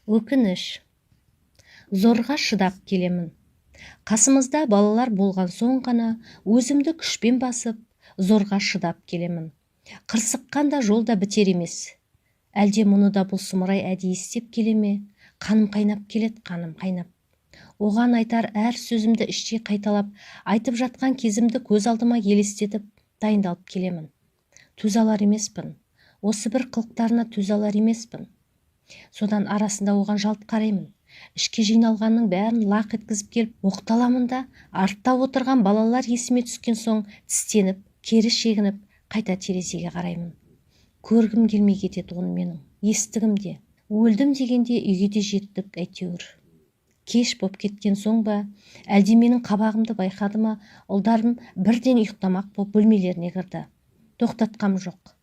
Өкініш. Зорға шыдап келемін. Қасымызда балалар болған соң ғана өзімді күшпен басып, зорға шыдап келемін. Қырсыққанда жолда бітер емес. Әлде мұны да бұл сұмырай әдейі істеп келе ме? Қаным қайнап келет, қаным қайнап. Оған айтар әр сөзімді іштей қайталап, айтып жатқан кезімді көз алдыма елестетіп, дайындалып келемін. Төзе алар емеспін. Осы бір қылықтарына төзе алар емеспін. Содан арасында оған жалт қараймын. Ішке жиналғанның бәрін лақ еткізіп келіп оқталамын да, артта отырған балалар есіме түскен соң тістеніп, кері шегініп, қайта терезеге қараймын. Көргім келмей кетеді оны менің, естігім де. Өлдім дегенде үйге де жеттік әйтеуір. Кеш боп кеткен соң ба, әлде менің қабағымды байқады ма, ұлдарым бірден ұйықтамақ боп бөлмелеріне кірді. Тоқтатқам жоқ.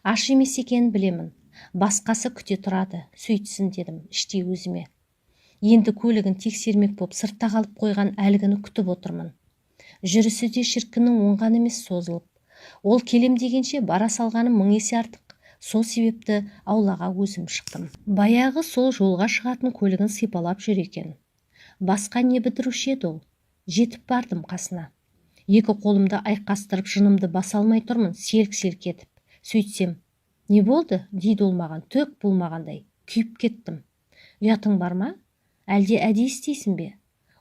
Аш емес екенін білемін. Басқасы күте тұрады, сөйтсін дедім іштей өзіме. Енді көлігін тексермек боп сыртта қалып қойған әлгіні күтіп отырмын. Жүрісі де шіркіннің оңған емес созылып. Ол келем дегенше бара салғаным 1000 есе артық. Сол себепті аулаға өзім шықтым. Баяғы сол жолға шығатын көлігін сипалап жүр екен. Басқа не бітіруші еді ол? Жетіп бардым қасына. Екі қолымды айқастырып жынымды баса алмай тұрмын, селк-селк етіп. Сөйтсем, не болды? Дейді ол маған, төк болмағандай. Күйіп кеттім. Ұятың бар ма? Әлде әдейі істейсің бе?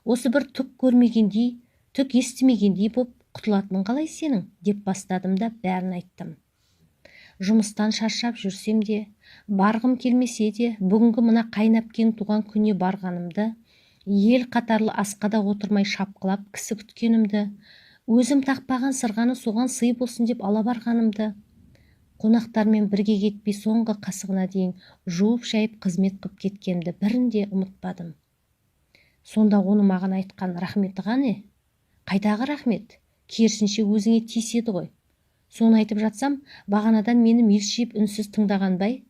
Осы бір түк көрмегендей, түк естімегендей боп құтылатының қалай сенің? Деп бастадым да бәрін айттым. Жұмыстан шаршап жүрсем де, барғым келмесе де, бүгінгі мына қайнапкенің туған күніне барғанымды, ел қатарлы асқада отырмай шапқылап кісі күткенімді, өзім тақпаған сырғаны соған сый болсын деп ала барғанымды, қонақтармен бірге кетпей соңғы қасығына дейін жуып шайып қызмет қып кеткенімді бірінде ұмытпадым. Сонда оны маған айтқан рахметі қане? Қайдағы рахмет? Керісінше өзіңе тиіседі ғой. Соны айтып жатсам, бағанадан мені мелшиіп үнсіз тыңдаған бай,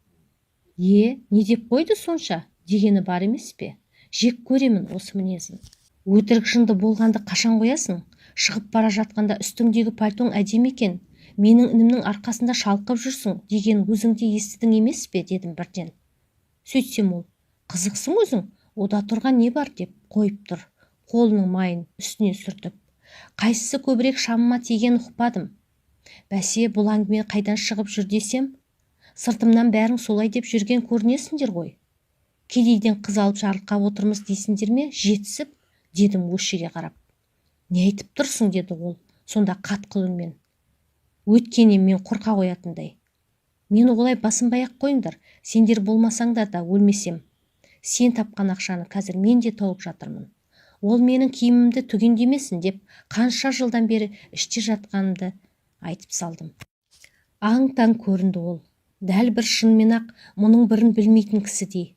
не деп қойды сонша? Дегені бар емес пе? Жек көремін осы мінезін. Өтірік жынды болғанды қашан қоясың? Шығып бара жатқанда үстіңдегі пальтоң әдемі екен. Менің інімнің арқасында шалқып жүрсің деген өзіңде естідің емес пе? Дедім бірден. Сөйтсем ол, қызықсың өзің, ода тұрған не бар деп қойып тұр. Қолының майын үстіне сүртіп. Қайсысы көбірек шамыма тиген ұқпадым. Бәсе, бұл әңгіме қайдан шығып жүр десем, сыртымнан бәрің солай деп жүрген көрінесіңдер ғой. Кедейден қыз алып жарылқап отырмыз дейсіңдер ме? Жетісіп, дедім өшіге қарап. Не айтып тұрсың, деді ол, сонда қатқыл үнмен. Өткеннен мен қорқа қоятындай. Мені олай басынбай-ақ қойыңдар, сендер болмасаңдар да өлмесем. Сен тапқан ақшаны қазір мен де тауып жатырмын. Ол менің киімімді түгендемесін деп қанша жылдан бері іште жатқанымды айтып салдым. Аң-таң көрінді ол. Дәл бір шынымен-ақ мұның бірін білмейтін кісідей.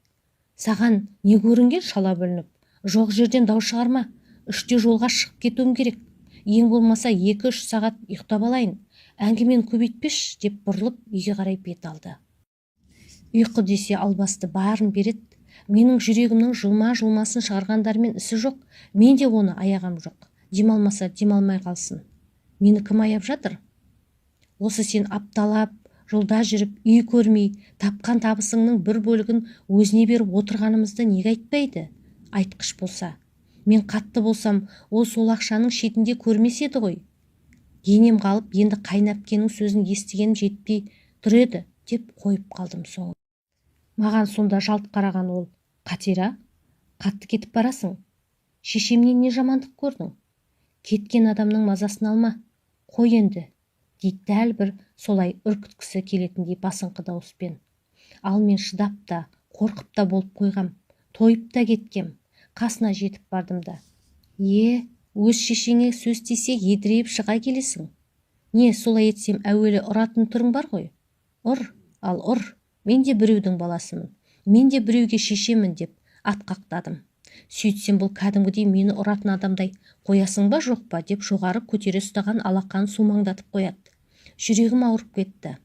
Саған не көрінген? Шала бүлініп. Жоқ жерден дау шығарма. 3-те жолға шығып кетуім керек. Ең болмаса 2-3 сағат ұйықтап алайын. Әңгімені көбейтпеш деп бұрылып үйге қарай бет алды. Ұйқы десе албасты барын берет. Менің жүрегімнің жұлма-жұлмасын шығарғандармен ісі жоқ. Мен де оны аяғам жоқ. Демалмаса демалмай қалсын. Мені кім аяп жатыр? Осы сен апталап, жолда жүріп, үй көрмей, тапқан табысыңның бір бөлігін өзіне беріп отырғанымызды неге айтпайды? Айтқыш болса. Мен қатты болсам, ол сол ақшаның шетінде көрмес еді ғой. Енем қалып, енді қайнапкенің сөзін естігенім жетпей тұр еді, деп қойып қалдым соң. Маған сонда жалт қараған ол. Қатира, қатты кетіп барасың. Шешемнен не жамандық көрдің? Кеткен адамның мазасын алма. Қой енді, дейді дәл бір солай үркіткісі келетіндей басыңқы дауыспен. Ал мен шыдап та, қорқып та болып қойғам. Тойып та кеткем. Қасына жетіп бардым да. Өз шешеңе сөз тисе едірейіп шыға келесің. Не, солай етсем әуелі ұратын түрің бар ғой. Ұр. Мен де біреудің баласымын. Мен де біреуге шешемін деп атқақтадым. Сөйтсем бұл кәдімгідей мені ұратын адамдай қоясың ба жоқ па деп жоғары көтере ұстаған алақанын сумаңдатып қояды. Жүрегім ауырып кетті.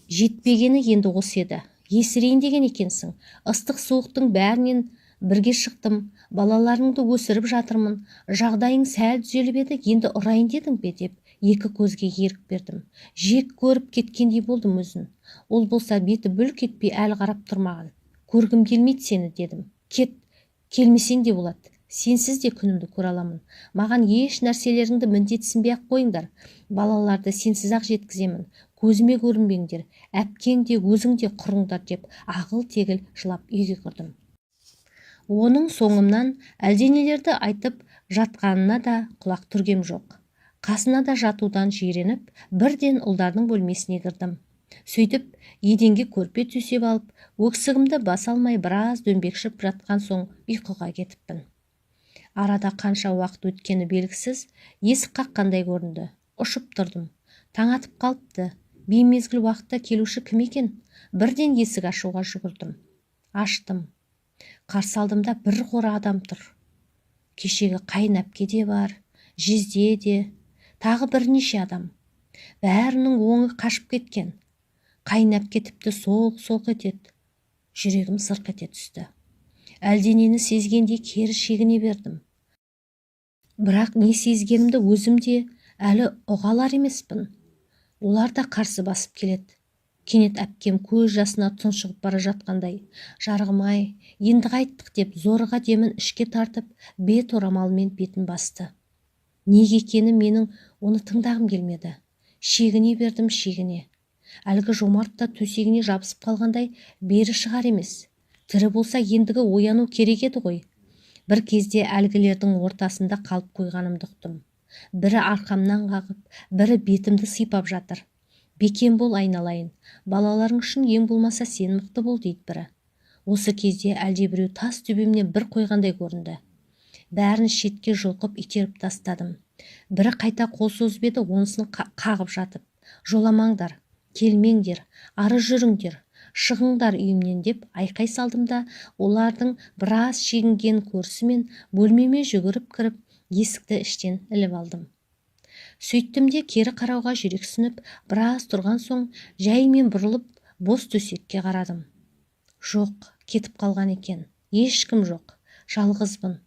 Жетпегені енді осы еді. Есірейін деген екенсің. Ыстық суықтың бәрінен бірге шықтым. Балаларыңды өсіріп жатырмын. Жағдайың сәл түзеліп еді, енді ұрайын дедің бе деп екі көзге ерік бердім. Жек көріп кеткендей болдым өзін. Ол болса беті бүлк етпей әлі қарап тұрмаған. Көргім келмейді сені дедім. Кет, келмесең де болады. Сенсіз де күнімді көре аламын. Маған еш нәрселеріңді міндетсінбей-ақ қойыңдар. Балаларды сенсіз-ақ жеткіземін. Көзіме көрінбеңдер. Әпкең де өзің де құрыңдар деп ағыл-тегіл жылап үйге кірдім. Оның соңымнан әлденелерді айтып жатқанына да құлақ түргем жоқ. Қасына да жатудан жиреніп, бірден ұлдардың бөлмесіне кірдім. Сөйтіп, еденге көрпе төсеп алып, өксігімді баса алмай біраз дөңбекшіп жатқан соң ұйқыға кетіппін. Арада қанша уақыт өткені белгісіз, есік қаққандай көрінді. Ұшып тұрдым. Таң атып қалыпты. Беймезгіл уақытта келуші кім екен? Бірден есік ашуға жүгірдім. Аштым. Қарсы алдымда бір қора адам тұр. Кешегі қайын әпке де бар, жезде де, тағы бірнеше адам. Бәрінің оңы қашып кеткен. Қайын әпке тіпті солқ-солқ етеді. Жүрегім сырқ ете түсті. Әлденені сезгенде кері шегіне бердім. Бірақ не сезгенімді өзім де әлі ұға алар емеспін. Олар да қарсы басып келеді. Кенет әпкем көз жасына тұншығып бара жатқандай, жарығым-ай, енді қайттық деп зорға демін ішке тартып, бет орамалмен бетін басты. Неге екені менің оны тыңдағым келмеді. Шегіне бердім, шегіне. Әлгі жомарт та төсегіне жабысып қалғандай бері шығар емес. Тірі болса ендігі ояну керек еді ғой. Бір кезде әлгілердің ортасында қалып қойғанымды ұқтым. Бірі арқамнан қағып, бірі бетімді сипап жатыр. Бекем бол айналайын, балаларың үшін ең болмаса сен мықты бол дейді бірі. Осы кезде әлдебіреу тас төбемнен бір қойғандай көрінді. Бәрін шетке жұлқып итеріп тастадым. Бірі қайта қол созып еді, онысын қағып жатып. Жоламаңдар, келмеңдер, ары жүріңдер, шығыңдар үйімнен деп айқай салдым да, олардың біраз шегінген көрісімен бөлмеме жүгіріп кіріп, есікті іштен іліп алдым. Сөйттім де кері қарауға жүрексініп, біраз тұрған соң жәймен бұрылып, бос төсекке қарадым. Жоқ, кетіп қалған екен. Ешкім жоқ. Жалғызбын.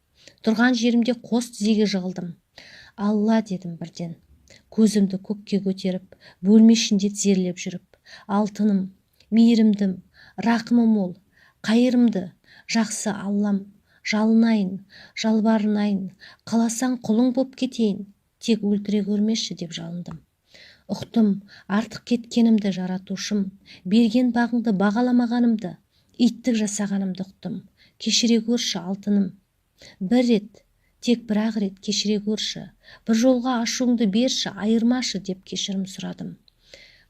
Тұрған жерімде қос тізеге жығылдым. Алла дедім бірден. Көзімді көкке көтеріп, бөлме ішінде тізерлеп жүріп. Алтыным, мейірімдім, рақымы мол, қайырымды, жақсы Аллам, жалынайын, жалбарынайын, қаласаң құлың боп кетейін. Тек өлтіре көрмеші деп жалындым. Ұқтым, артық кеткенімді жаратушым, берген бағыңды бағаламағанымды, иттік жасағанымды ұқтым. Кешіре көрші алтыным. Бір рет, тек бір-ақ рет кешіре көрші. Бір жолға ашуыңды берші, айырмашы деп кешірім сұрадым.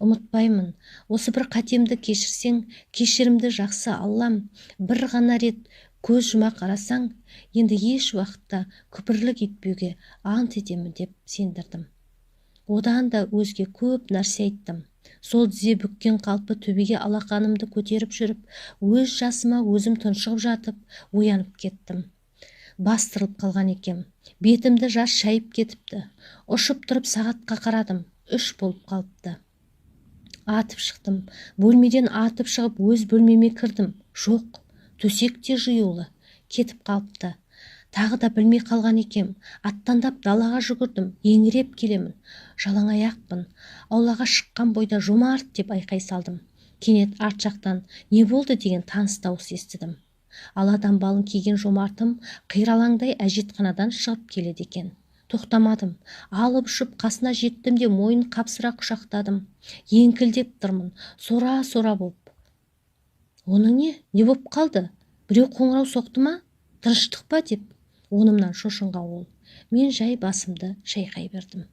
Ұмытпаймын, осы бір қатемді кешірсең, кешірімді жақсы Аллам, бір ғана рет көз жұма қарасаң, енді еш уақытта күпірлік етпеуге ант етемін деп сендірдім. Одан да өзге көп нәрсе айттым. Сол тізе бүккен қалпы төбеге алақанымды көтеріп жүріп, өз жасыма өзім тұншығып жатып, оянып кеттім. Бастырылып қалған екем. Бетімді жас шайып кетіпті. Ұшып тұрып сағатқа қарадым. 3 болып қалыпты. Атып шықтым. Бөлмеден атып шығып өз бөлмеме кірдім. Жоқ, төсек те жиюлы. Кетіп қалыпты. Тағы да білмей қалған екем. Аттандап далаға жүгірдім. Еңіреп келемін. Жалаң аяқпын. Аулаға шыққан бойда жомарт деп айқай салдым. Кенет арт жақтан не болды деген таныс дауыс естідім. Аладан балын киген жомартым қиралаңдай әжетханадан шығып келеді екен. Тоқтамадым. Алып ұшып қасына жеттім де мойын қапсыра құшақтадым. Еңкілдеп тұрмын. Сора-сора болып. Оның не? Не боп қалды? Біреу қоңырау соқты ма? Тыныштық па деп. Онымнан шошынған ол. Мен жай басымды шайқай бердім.